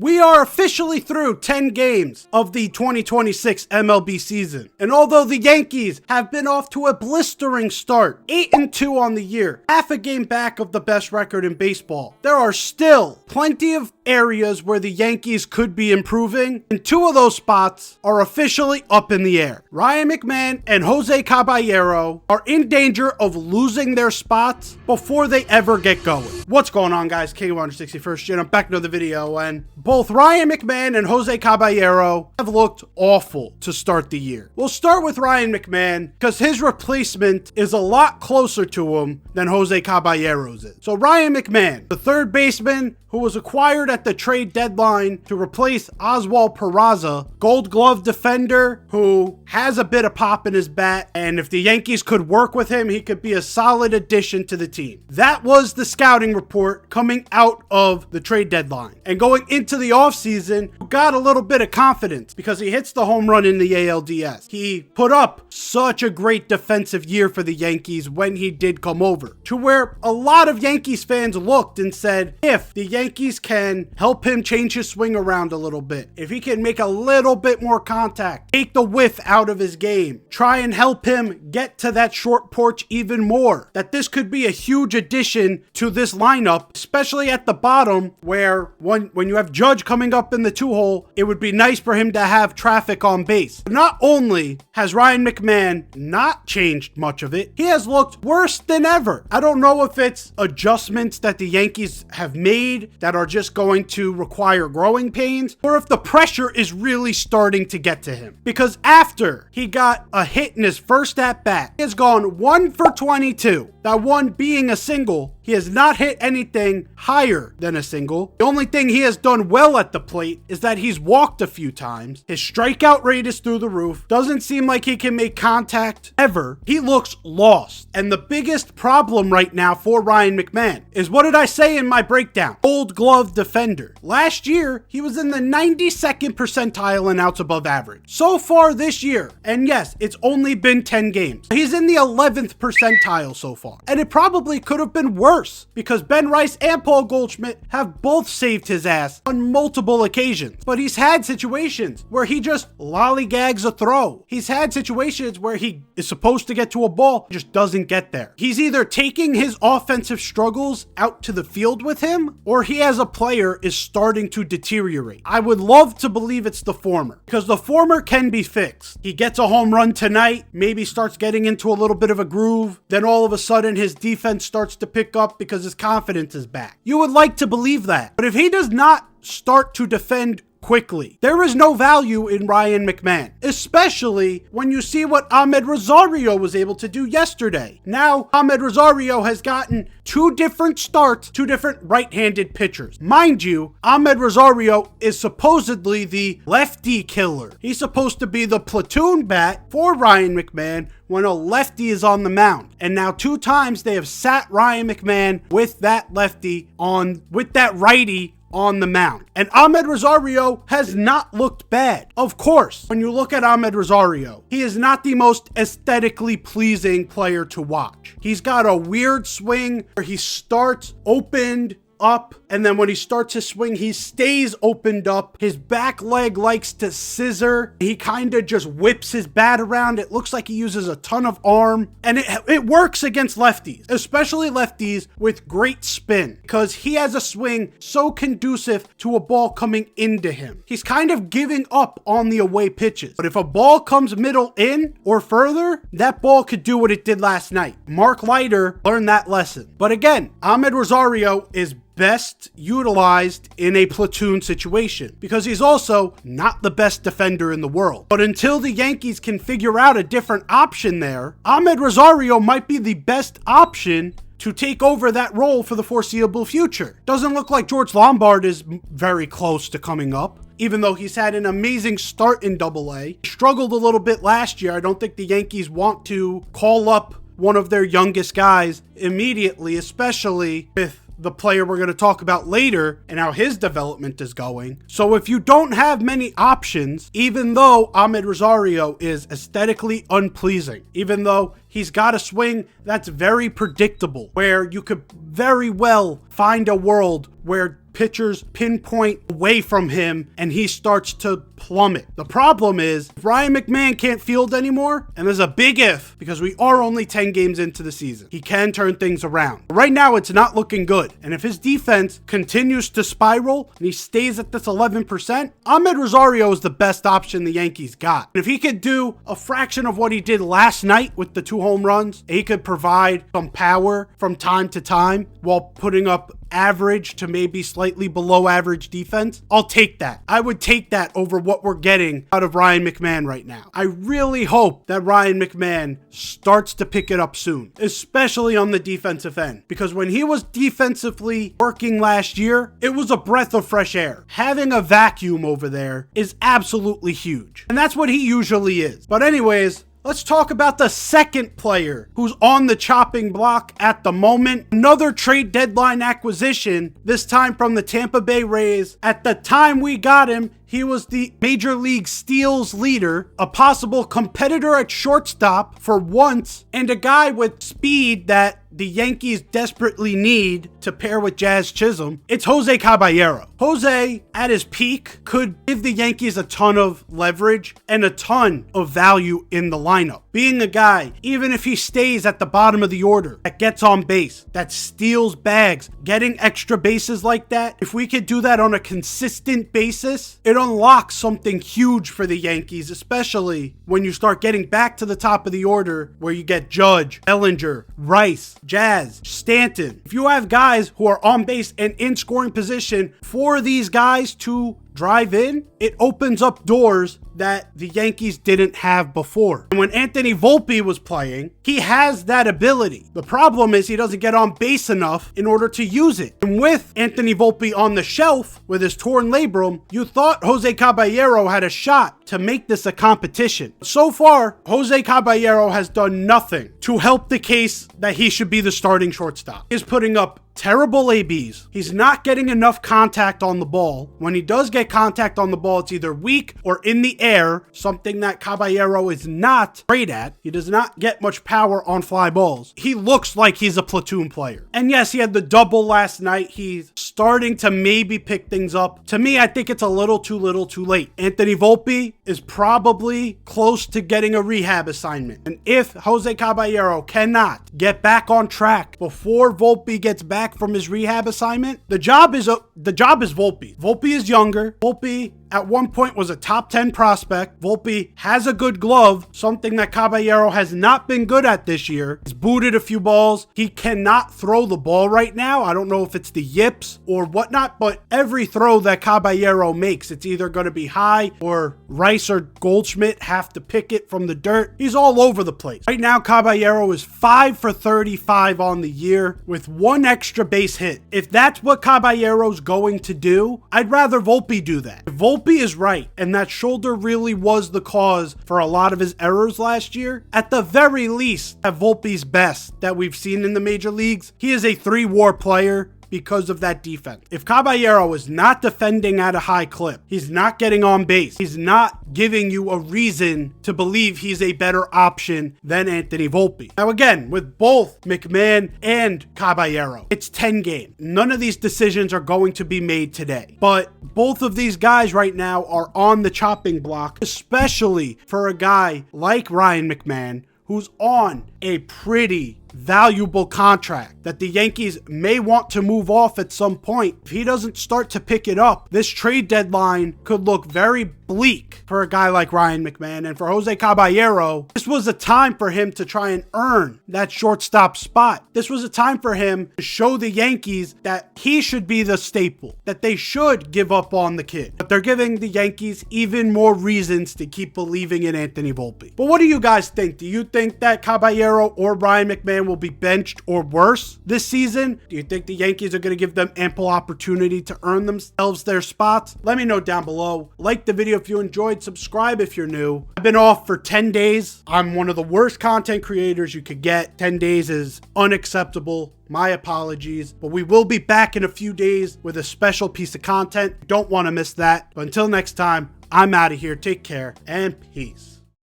We are officially through 10 games of the 2026 MLB season. And although the Yankees have been off to a blistering start, 8-2 on the year, half a game back of the best record in baseball, there are still plenty of areas where the Yankees could be improving, and two of those spots are officially up in the air. Ryan McMahon and Jose Caballero are in danger of losing their spots before they ever get going. What's going on, guys? K161st Gen. I'm back to another video, and both Ryan McMahon and Jose Caballero have looked awful to start the year. We'll start with Ryan McMahon because his replacement is a lot closer to him than Jose Caballero's is. So Ryan McMahon, the third baseman who was acquired at the trade deadline to replace Oswald Peraza, Gold Glove defender who has a bit of pop in his bat, and if the Yankees could work with him, he could be a solid addition to the team. That was the scouting report coming out of the trade deadline. And going into the offseason, got a little bit of confidence because he hits the home run in the ALDS. He put up such a great defensive year for the Yankees when he did come over, to where a lot of Yankees fans looked and said, if the Yankees can help him change his swing around a little bit, if he can make a little bit more contact, take the whiff out of his game, try and help him get to that short porch even more, that this could be a huge addition to this lineup, especially at the bottom where when you have Judge coming up in the 2-hole, it would be nice for him to have traffic on base. Not only has Ryan McMahon not changed much of it, he has looked worse than ever. I don't know if it's adjustments that the Yankees have made that are just going to require growing pains, or if the pressure is really starting to get to him. Because after he got a hit in his first at-bat, he has gone 1 for 22. That one being a single. He has not hit anything higher than a single. The only thing he has done well at the plate is that he's walked a few times. His strikeout rate is through the roof. Doesn't seem like he can make contact ever. He looks lost. And the biggest problem right now for Ryan McMahon is, what did I say in my breakdown? Gold Glove defender. Last year, he was in the 92nd percentile in outs above average. So far this year, and yes, it's only been 10 games, he's in the 11th percentile so far. And it probably could have been worse because Ben Rice and Paul Goldschmidt have both saved his ass on multiple occasions. But he's had situations where he just lollygags a throw. He's had situations where he is supposed to get to a ball, just doesn't get there. He's either taking his offensive struggles out to the field with him, or he as a player is starting to deteriorate. I would love to believe it's the former, because the former can be fixed. He gets a home run tonight, maybe starts getting into a little bit of a groove, then all of a sudden his defense starts to pick up because his confidence is back. You would like to believe that. But if he does not start to defend quickly, there is no value in Ryan McMahon, especially when you see what Amed Rosario was able to do yesterday. Now, Amed Rosario has gotten 2 different starts, 2 different right-handed pitchers. Mind you, Amed Rosario is supposedly the lefty killer. He's supposed to be the platoon bat for Ryan McMahon when a lefty is on the mound. And now 2 times they have sat Ryan McMahon with that righty on the mound. And Amed Rosario has not looked bad. Of course, when you look at Amed Rosario, he is not the most aesthetically pleasing player to watch. He's got a weird swing where he starts opened up, and then when he starts his swing, he stays opened up. His back leg likes to scissor. He kind of just whips his bat around. It looks like he uses a ton of arm, and it works against lefties, especially lefties with great spin, because he has a swing so conducive to a ball coming into him. He's kind of giving up on the away pitches, but if a ball comes middle in or further, that ball could do what it did last night. Mark Leiter learned that lesson. But again, Amed Rosario is best utilized in a platoon situation because he's also not the best defender in the world. But until the Yankees can figure out a different option there, Amed Rosario might be the best option to take over that role for the foreseeable future. Doesn't look like George Lombard is very close to coming up, even though he's had an amazing start in Double-A. Struggled a little bit last year. I don't think the Yankees want to call up one of their youngest guys immediately, especially with the player we're going to talk about later and how his development is going. So if you don't have many options, even though Amed Rosario is aesthetically unpleasing, even though he's got a swing that's very predictable, where you could very well find a world where pitchers pinpoint away from him and he starts to plummet. The problem is Ryan McMahon can't field anymore, and there's a big if because we are only 10 games into the season. He can turn things around. Right now, it's not looking good, and if his defense continues to spiral and he stays at this 11%, Amed Rosario is the best option the Yankees got. And if he could do a fraction of what he did last night with the 2 home runs, he could provide some power from time to time while putting up average to maybe slightly below average defense, I'll take that. I would take that over what we're getting out of Ryan McMahon right now. I really hope that Ryan McMahon starts to pick it up soon, especially on the defensive end, because when he was defensively working last year, it was a breath of fresh air. Having a vacuum over there is absolutely huge, and that's what he usually is. But anyways, let's talk about the second player who's on the chopping block at the moment. Another trade deadline acquisition, this time from the Tampa Bay Rays. At the time we got him, he was the Major League steals leader, a possible competitor at shortstop for once, and a guy with speed that the Yankees desperately need to pair with Jazz Chisholm. It's Jose Caballero. Jose, at his peak, could give the Yankees a ton of leverage and a ton of value in the lineup. Being a guy, even if he stays at the bottom of the order, that gets on base, that steals bags, getting extra bases like that, if we could do that on a consistent basis, it unlocks something huge for the Yankees, especially when you start getting back to the top of the order where you get Judge, Bellinger, Rice, Jazz, Stanton. If you have guys who are on base and in scoring position for these guys to drive in, it opens up doors that the Yankees didn't have before. And when Anthony Volpe was playing, he has that ability. The problem is he doesn't get on base enough in order to use it. And with Anthony Volpe on the shelf with his torn labrum, you thought Jose Caballero had a shot to make this a competition. So far, Jose Caballero has done nothing to help the case that he should be the starting shortstop. He's putting up terrible ABs. He's not getting enough contact on the ball. When he does get contact on the ball, it's either weak or in the air, something that Caballero is not great at. He does not get much power on fly balls. He looks like he's a platoon player. And yes, he had the double last night. He's starting to maybe pick things up. To me, I think it's a little too late. Anthony Volpe is probably close to getting a rehab assignment. And if Jose Caballero cannot get back on track before Volpe gets back from his rehab assignment, the job is Volpe. Volpe is younger. Volpe at one point was a top 10 prospect. Volpe has a good glove, something that Caballero has not been good at this year. He's booted a few balls. He cannot throw the ball right now. I don't know if it's the yips or whatnot, but every throw that Caballero makes, it's either going to be high or Rice or Goldschmidt have to pick it from the dirt. He's all over the place. Right now, Caballero is 5 for 35 on the year with 1 extra base hit. If that's what Caballero's going to do, I'd rather Volpe do that. If Volpe is right, and that shoulder really was the cause for a lot of his errors last year, at the very least, at Volpe's best that we've seen in the major leagues, he is a 3-WAR player because of that defense. If Caballero is not defending at a high clip, he's not getting on base, he's not giving you a reason to believe he's a better option than Anthony Volpe. Now again, with both McMahon and Caballero, it's 10 games. None of these decisions are going to be made today, but both of these guys right now are on the chopping block, especially for a guy like Ryan McMahon, who's on a pretty valuable contract that the Yankees may want to move off at some point. If he doesn't start to pick it up, this trade deadline could look very bleak for a guy like Ryan McMahon. And for Jose Caballero, this was a time for him to try and earn that shortstop spot. This was a time for him to show the Yankees that he should be the staple, that they should give up on the kid. But they're giving the Yankees even more reasons to keep believing in Anthony Volpe. But what do you guys think? Do you think that Caballero or Ryan McMahon will be benched or worse this season? Do you think the Yankees are going to give them ample opportunity to earn themselves their spots? Let me know down below. Like the video if you enjoyed, subscribe if you're new. I've been off for 10 days. I'm one of the worst content creators you could get. 10 days is unacceptable. My apologies, but we will be back in a few days with a special piece of content. Don't want to miss that. But until next time, I'm out of here. Take care and peace.